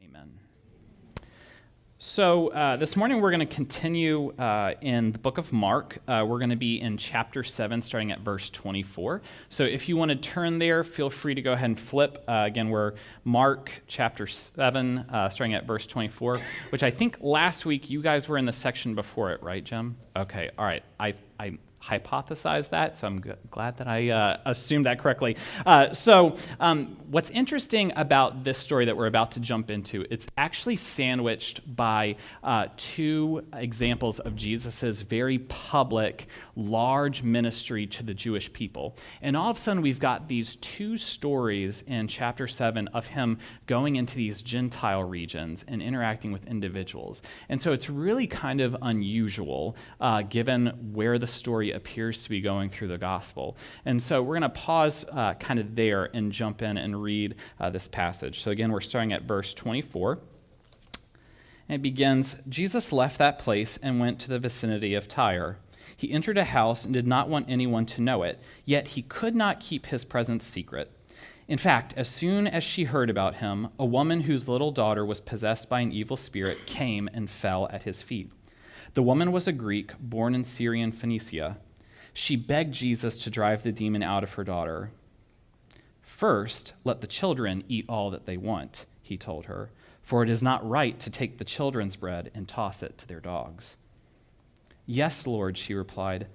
Amen. So this morning we're going to continue in the book of Mark. We're going to be in chapter 7, starting at verse 24. So if you want to turn there, feel free to go ahead and flip. Again, we're Mark chapter 7, starting at verse 24, which I think last week you guys were in the section before it, right, Jim? Okay, all right. I hypothesized that, so I'm glad that I assumed that correctly. So what's interesting about this story that we're about to jump into, it's actually sandwiched by two examples of Jesus's very public, large ministry to the Jewish people. And all of a sudden, we've got these two stories in chapter 7 of him going into these Gentile regions and interacting with individuals. And so it's really kind of unusual, given where the story appears to be going through the gospel. And so we're going to pause kind of there and jump in and read this passage. So again, we're starting at verse 24. And it begins, Jesus left that place and went to the vicinity of Tyre. He entered a house and did not want anyone to know it, yet he could not keep his presence secret. In fact, as soon as she heard about him, a woman whose little daughter was possessed by an evil spirit came and fell at his feet. The woman was a Greek born in Syrian Phoenicia. She begged Jesus to drive the demon out of her daughter. First, let the children eat all that they want, he told her, for it is not right to take the children's bread and toss it to their dogs. Yes, Lord, she replied,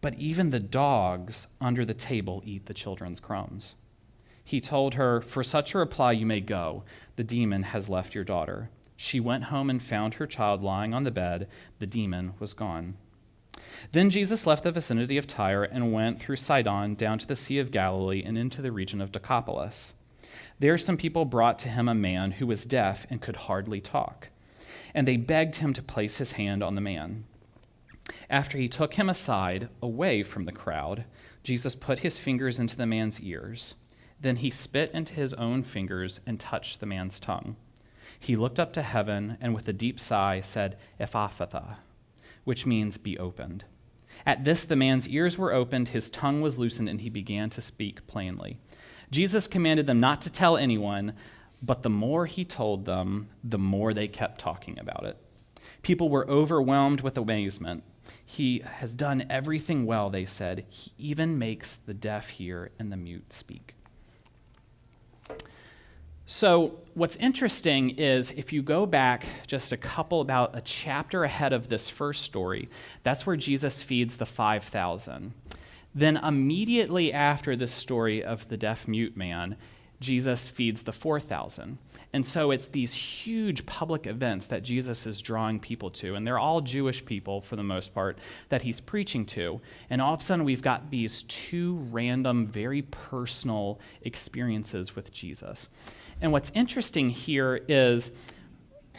but even the dogs under the table eat the children's crumbs. He told her, for such a reply you may go. The demon has left your daughter. She went home and found her child lying on the bed. The demon was gone. Then Jesus left the vicinity of Tyre and went through Sidon down to the Sea of Galilee and into the region of Decapolis. There some people brought to him a man who was deaf and could hardly talk, and they begged him to place his hand on the man. After he took him aside, away from the crowd, Jesus put his fingers into the man's ears. Then he spit into his own fingers and touched the man's tongue. He looked up to heaven and with a deep sigh said, Ephphatha, which means be opened. At this, the man's ears were opened, his tongue was loosened, and he began to speak plainly. Jesus commanded them not to tell anyone, but the more he told them, the more they kept talking about it. People were overwhelmed with amazement. He has done everything well, they said. He even makes the deaf hear and the mute speak. So what's interesting is if you go back just about a chapter ahead of this first story, that's where Jesus feeds the 5,000. Then immediately after this story of the deaf-mute man, Jesus feeds the 4,000. And so it's these huge public events that Jesus is drawing people to, and they're all Jewish people for the most part that he's preaching to. And all of a sudden we've got these two random, very personal experiences with Jesus. And what's interesting here is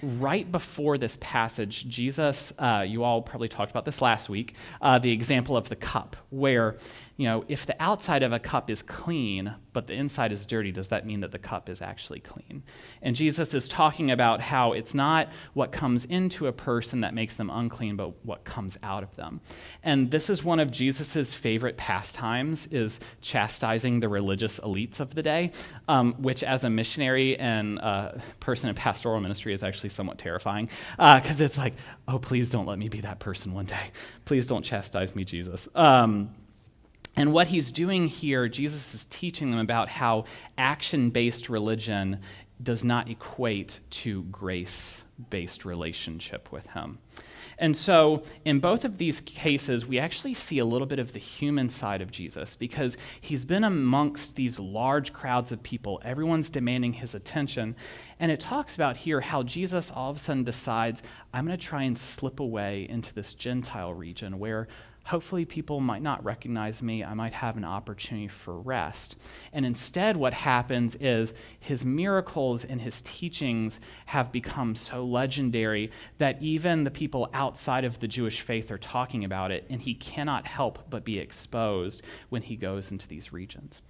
right before this passage, Jesus, you all probably talked about this last week, the example of the cup, where, if the outside of a cup is clean, but the inside is dirty, does that mean that the cup is actually clean? And Jesus is talking about how it's not what comes into a person that makes them unclean, but what comes out of them. And this is one of Jesus's favorite pastimes, is chastising the religious elites of the day, which as a missionary and person in pastoral ministry is actually somewhat terrifying, because it's like, oh, please don't let me be that person one day. Please don't chastise me, Jesus. And what he's doing here, Jesus is teaching them about how action-based religion does not equate to grace-based relationship with him. And so in both of these cases, we actually see a little bit of the human side of Jesus, because he's been amongst these large crowds of people. Everyone's demanding his attention. And it talks about here how Jesus all of a sudden decides, I'm going to try and slip away into this Gentile region where hopefully people might not recognize me. I might have an opportunity for rest. And instead what happens is his miracles and his teachings have become so legendary that even the people outside of the Jewish faith are talking about it, and he cannot help but be exposed when he goes into these regions.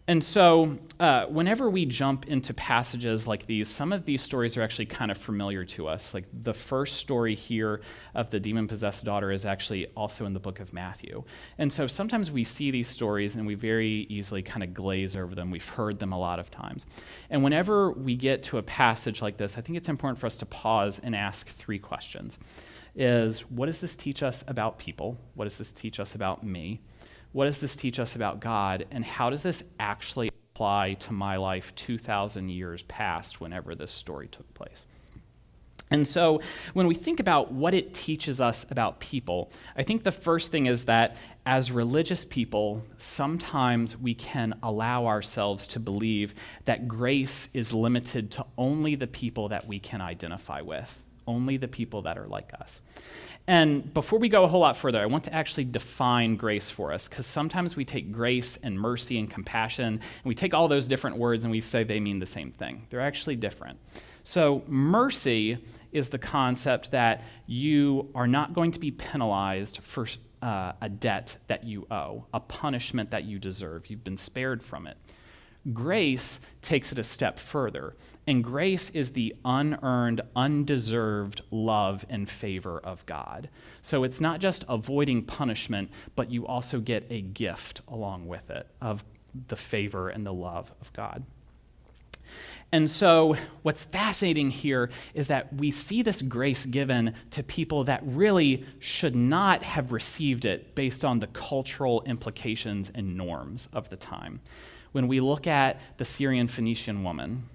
And so whenever we jump into passages like these, some of these stories are actually kind of familiar to us. Like the first story here of the demon-possessed daughter is actually also in the book of Matthew. And so sometimes we see these stories and we very easily kind of glaze over them. We've heard them a lot of times. And whenever we get to a passage like this, I think it's important for us to pause and ask three questions. What does this teach us about people? What does this teach us about me? What does this teach us about God, and how does this actually apply to my life 2,000 years past whenever this story took place? And so when we think about what it teaches us about people, I think the first thing is that as religious people, sometimes we can allow ourselves to believe that grace is limited to only the people that we can identify with, only the people that are like us. And before we go a whole lot further, I want to actually define grace for us, because sometimes we take grace and mercy and compassion, and we take all those different words and we say they mean the same thing. They're actually different. So mercy is the concept that you are not going to be penalized for a debt that you owe, a punishment that you deserve. You've been spared from it. Grace takes it a step further, and grace is the unearned, undeserved love and favor of God. So it's not just avoiding punishment, but you also get a gift along with it of the favor and the love of God. And so what's fascinating here is that we see this grace given to people that really should not have received it based on the cultural implications and norms of the time. When we look at the Syrian Phoenician woman,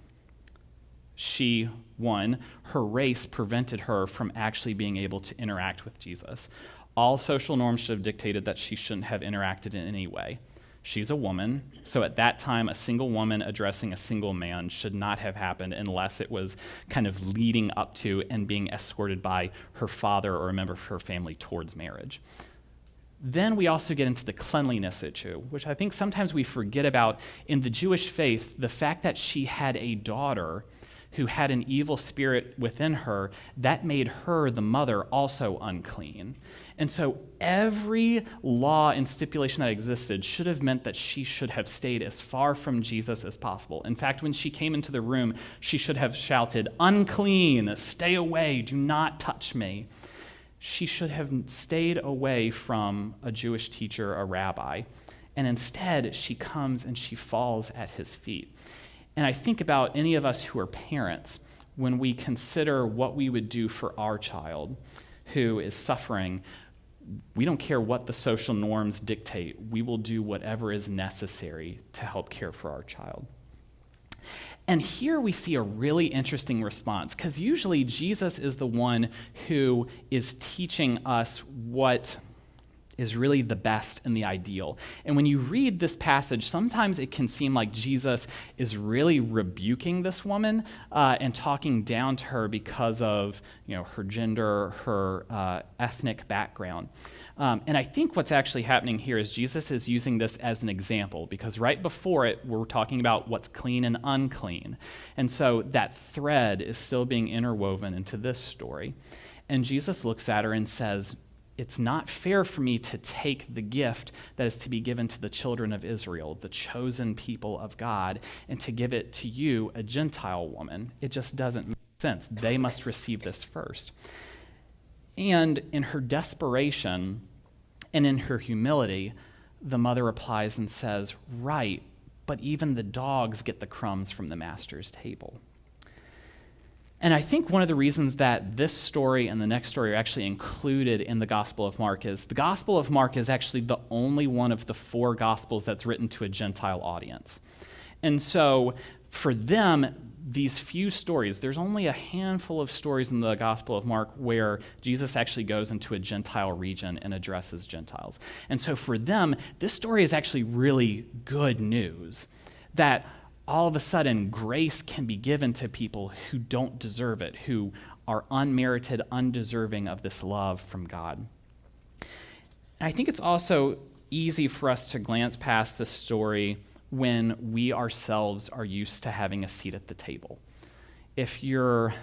her race prevented her from actually being able to interact with Jesus. All social norms should have dictated that she shouldn't have interacted in any way. She's a woman, so at that time, a single woman addressing a single man should not have happened unless it was kind of leading up to and being escorted by her father or a member of her family towards marriage. Then we also get into the cleanliness issue, which I think sometimes we forget about in the Jewish faith. The fact that she had a daughter who had an evil spirit within her, that made her, the mother, also unclean. And so every law and stipulation that existed should have meant that she should have stayed as far from Jesus as possible. In fact, when she came into the room, she should have shouted, "Unclean, stay away, do not touch me." She should have stayed away from a Jewish teacher, a rabbi, and instead she comes and she falls at his feet. And I think about any of us who are parents, when we consider what we would do for our child who is suffering, we don't care what the social norms dictate. We will do whatever is necessary to help care for our child. And here we see a really interesting response, because usually Jesus is the one who is teaching us what is really the best and the ideal. And when you read this passage, sometimes it can seem like Jesus is really rebuking this woman and talking down to her because of her gender, her ethnic background. And I think what's actually happening here is Jesus is using this as an example, because right before it, we're talking about what's clean and unclean. And so that thread is still being interwoven into this story. And Jesus looks at her and says, "It's not fair for me to take the gift that is to be given to the children of Israel, the chosen people of God, and to give it to you, a Gentile woman. It just doesn't make sense. They must receive this first." And in her desperation and in her humility, the mother replies and says, "Right, but even the dogs get the crumbs from the master's table." And I think one of the reasons that this story and the next story are actually included in the Gospel of Mark is the Gospel of Mark is actually the only one of the 4 Gospels that's written to a Gentile audience. And so for them, these few stories, there's only a handful of stories in the Gospel of Mark where Jesus actually goes into a Gentile region and addresses Gentiles. And so for them, this story is actually really good news, that all of a sudden, grace can be given to people who don't deserve it, who are unmerited, undeserving of this love from God. And I think it's also easy for us to glance past this story when we ourselves are used to having a seat at the table. If you're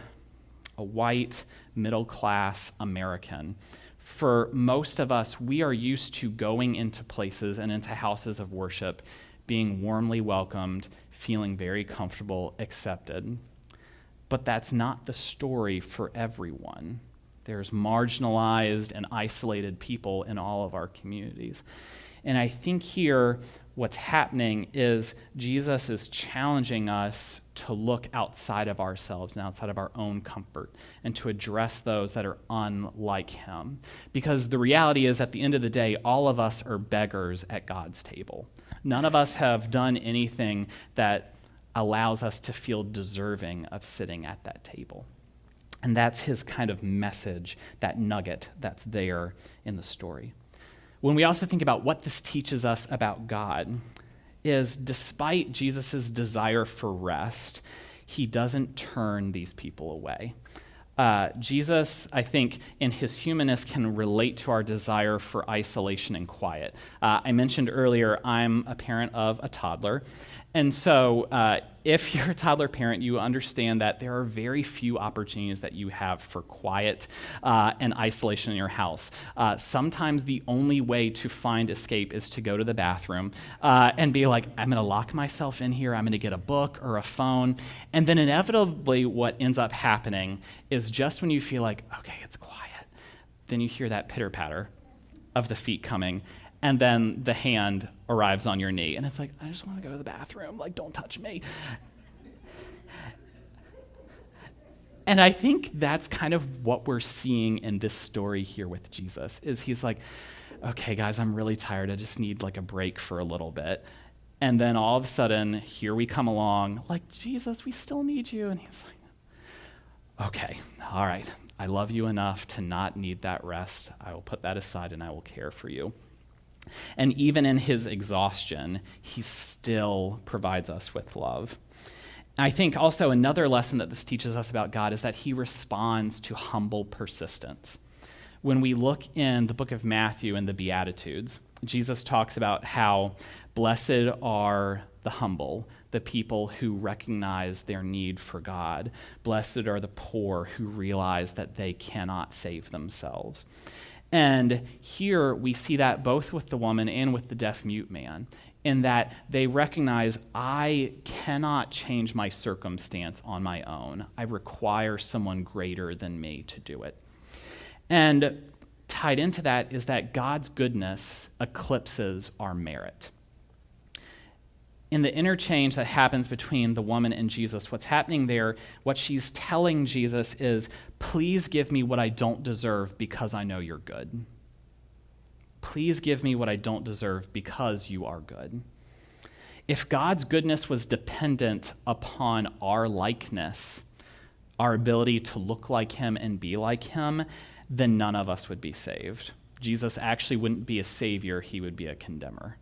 a white, middle-class American, for most of us, we are used to going into places and into houses of worship being warmly welcomed, feeling very comfortable, accepted. But that's not the story for everyone. There's marginalized and isolated people in all of our communities. And I think here what's happening is Jesus is challenging us to look outside of ourselves and outside of our own comfort and to address those that are unlike him. Because the reality is, at the end of the day, all of us are beggars at God's table. None of us have done anything that allows us to feel deserving of sitting at that table. And that's his kind of message, that nugget that's there in the story. When we also think about what this teaches us about God, is despite Jesus' desire for rest, he doesn't turn these people away. Jesus, I think, in his humanness can relate to our desire for isolation and quiet. I mentioned earlier, I'm a parent of a toddler. And so if you're a toddler parent, you understand that there are very few opportunities that you have for quiet and isolation in your house. Sometimes the only way to find escape is to go to the bathroom and be like, I'm going to lock myself in here, I'm going to get a book or a phone. And then inevitably what ends up happening is just when you feel like, okay, it's quiet, then you hear that pitter-patter of the feet coming, and then the hand arrives on your knee. And it's like, I just want to go to the bathroom. Like, don't touch me. And I think that's kind of what we're seeing in this story here with Jesus, is he's like, okay, guys, I'm really tired. I just need like a break for a little bit. And then all of a sudden, here we come along, like, Jesus, we still need you. And he's like, okay, all right. I love you enough to not need that rest. I will put that aside and I will care for you. And even in his exhaustion, he still provides us with love. I think also another lesson that this teaches us about God is that he responds to humble persistence. When we look in the book of Matthew and the Beatitudes, Jesus talks about how blessed are the humble, the people who recognize their need for God. Blessed are the poor who realize that they cannot save themselves. And here we see that both with the woman and with the deaf-mute man, in that they recognize, I cannot change my circumstance on my own. I require someone greater than me to do it. And tied into that is that God's goodness eclipses our merit. In the interchange that happens between the woman and Jesus, what's happening there, what she's telling Jesus is, please give me what I don't deserve because I know you're good. Please give me what I don't deserve because you are good. If God's goodness was dependent upon our likeness, our ability to look like him and be like him, then none of us would be saved. Jesus actually wouldn't be a savior, he would be a condemner.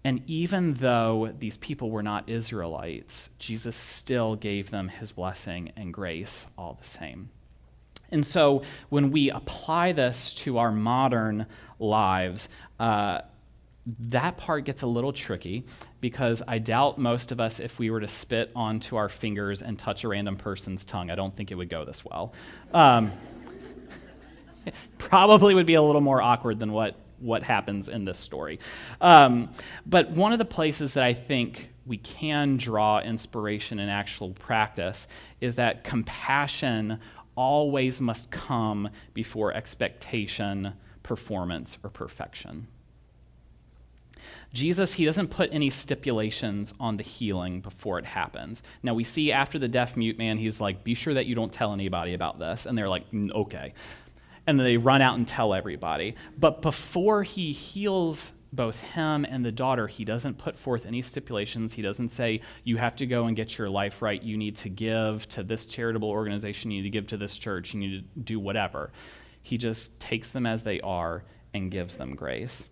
And even though these people were not Israelites, Jesus still gave them his blessing and grace all the same. And so when we apply this to our modern lives, that part gets a little tricky, because I doubt most of us, if we were to spit onto our fingers and touch a random person's tongue, I don't think it would go this well. Probably would be a little more awkward than what happens in this story. But one of the places that I think we can draw inspiration in actual practice is that compassion always must come before expectation, performance, or perfection. Jesus, he doesn't put any stipulations on the healing before it happens. Now, we see after the deaf-mute man, he's like, be sure that you don't tell anybody about this. And they're like, okay. And then they run out and tell everybody. But before he heals both him and the daughter, he doesn't put forth any stipulations. He doesn't say, you have to go and get your life right. You need to give to this charitable organization. You need to give to this church. You need to do whatever. He just takes them as they are and gives them grace.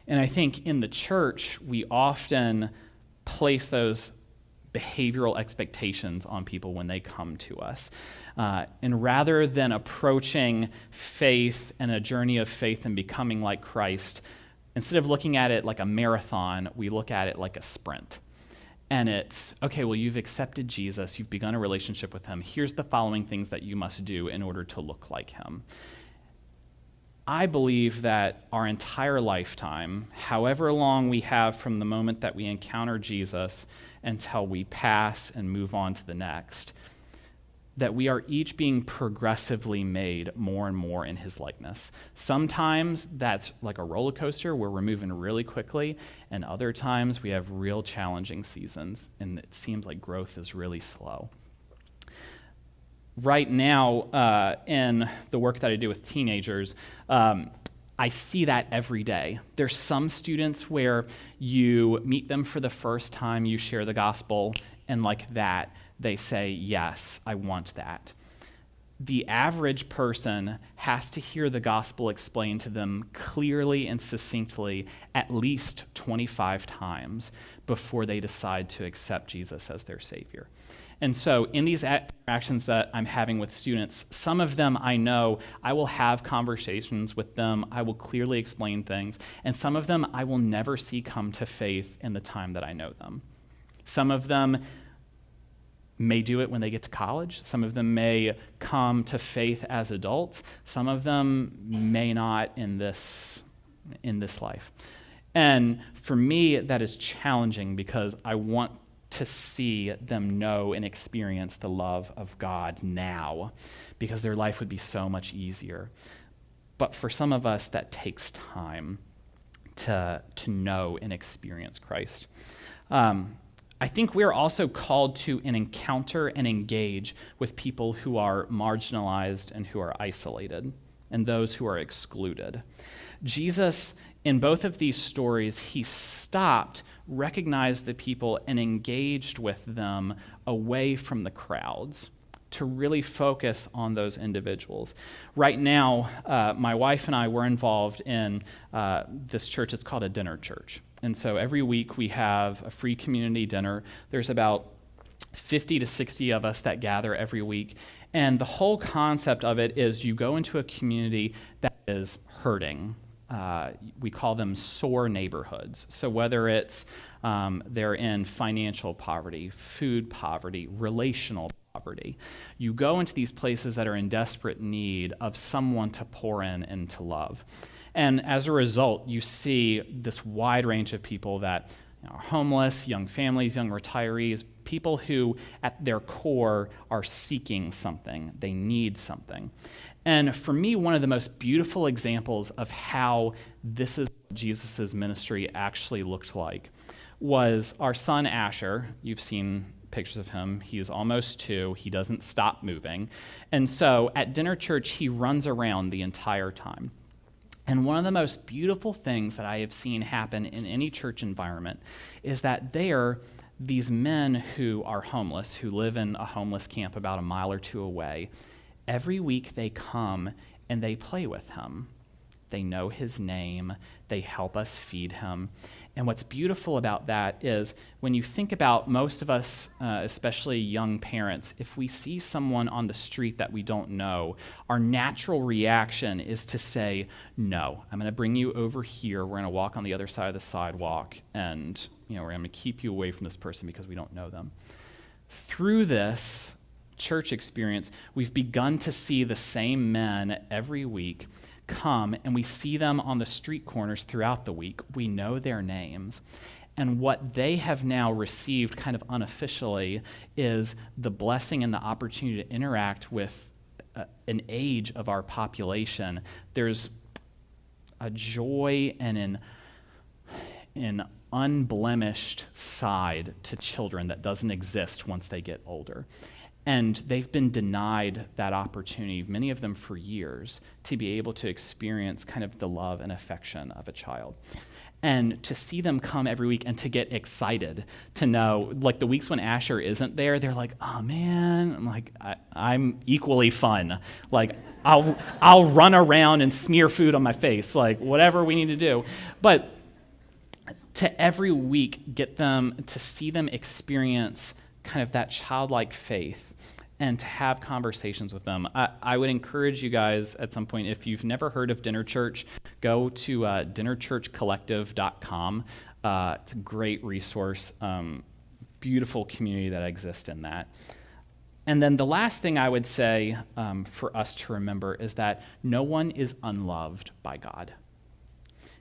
And I think in the church, we often place those behavioral expectations on people when they come to us. And rather than approaching faith and a journey of faith and becoming like Christ, instead of looking at it like a marathon, we look at it like a sprint. And it's, okay, well, you've accepted Jesus, you've begun a relationship with him. Here's the following things that you must do in order to look like him. I believe that our entire lifetime, however long we have from the moment that we encounter Jesus until we pass and move on to the next, that we are each being progressively made more and more in his likeness. Sometimes that's like a roller coaster where we're moving really quickly, and other times we have real challenging seasons, and it seems like growth is really slow. Right now, in the work that I do with teenagers, I see that every day. There's some students where you meet them for the first time, you share the gospel, and like that, they say, yes, I want that. The average person has to hear the gospel explained to them clearly and succinctly at least 25 times before they decide to accept Jesus as their Savior. And so in these interactions that I'm having with students, some of them I know I will have conversations with them, I will clearly explain things, and some of them I will never see come to faith in the time that I know them. Some of them may do it when they get to college. Some of them may come to faith as adults. Some of them may not in this life. And for me, that is challenging because I want to see them know and experience the love of God now, because their life would be so much easier. But for some of us, that takes time to know and experience Christ. I think we're also called to encounter and engage with people who are marginalized and who are isolated, and those who are excluded. Jesus, in both of these stories, he stopped, recognized the people, and engaged with them away from the crowds to really focus on those individuals. Right now, my wife and I were involved in this church. It's called a dinner church. And so every week we have a free community dinner. There's about 50 to 60 of us that gather every week. And the whole concept of it is you go into a community that is hurting. We call them sore neighborhoods. So whether it's they're in financial poverty, food poverty, relational poverty, you go into these places that are in desperate need of someone to pour in and to love. And as a result, you see this wide range of people that are homeless, young families, young retirees, people who at their core are seeking something. They need something. And for me, one of the most beautiful examples of how this is what Jesus' ministry actually looked like was our son Asher. You've seen pictures of him. He's almost 2. He doesn't stop moving. And so at dinner church, he runs around the entire time. And one of the most beautiful things that I have seen happen in any church environment is that these men who are homeless, who live in a homeless camp about a mile or 2 away, every week they come and they play with him. They know his name. They help us feed him. And what's beautiful about that is when you think about most of us, especially young parents, if we see someone on the street that we don't know, our natural reaction is to say, no, I'm going to bring you over here. We're going to walk on the other side of the sidewalk, and we're going to keep you away from this person because we don't know them. Through this church experience, we've begun to see the same men every week come, and we see them on the street corners throughout the week. We know their names. And what they have now received kind of unofficially is the blessing and the opportunity to interact with an age of our population. There's a joy and an unblemished side to children that doesn't exist once they get older. And they've been denied that opportunity, many of them for years, to be able to experience kind of the love and affection of a child. And to see them come every week and to get excited, to know, like the weeks when Asher isn't there, they're like, oh man, I'm like, I'm equally fun. Like, I'll run around and smear food on my face, like whatever we need to do. But to every week get them, to see them experience kind of that childlike faith and to have conversations with them. I would encourage you guys at some point, if you've never heard of Dinner Church, go to dinnerchurchcollective.com. It's a great resource, beautiful community that exists in that. And then the last thing I would say for us to remember is that no one is unloved by God.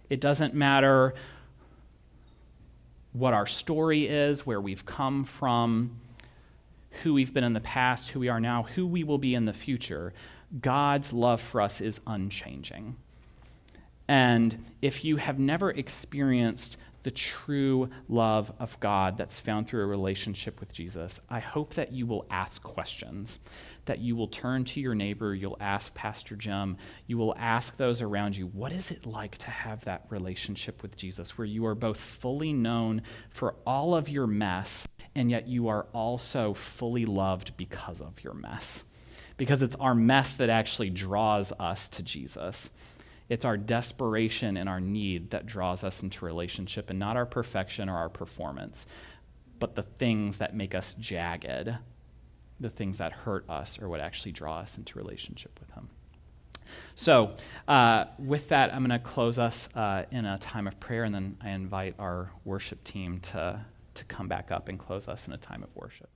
It doesn't matter what our story is, where we've come from, who we've been in the past, who we are now, who we will be in the future. God's love for us is unchanging. And if you have never experienced the true love of God that's found through a relationship with Jesus, I hope that you will ask questions, that you will turn to your neighbor, you'll ask Pastor Jim, you will ask those around you, what is it like to have that relationship with Jesus where you are both fully known for all of your mess, and yet you are also fully loved because of your mess? Because it's our mess that actually draws us to Jesus. It's our desperation and our need that draws us into relationship, and not our perfection or our performance, but the things that make us jagged, the things that hurt us are what actually draw us into relationship with him. So with that, I'm going to close us in a time of prayer, and then I invite our worship team to come back up and close us in a time of worship.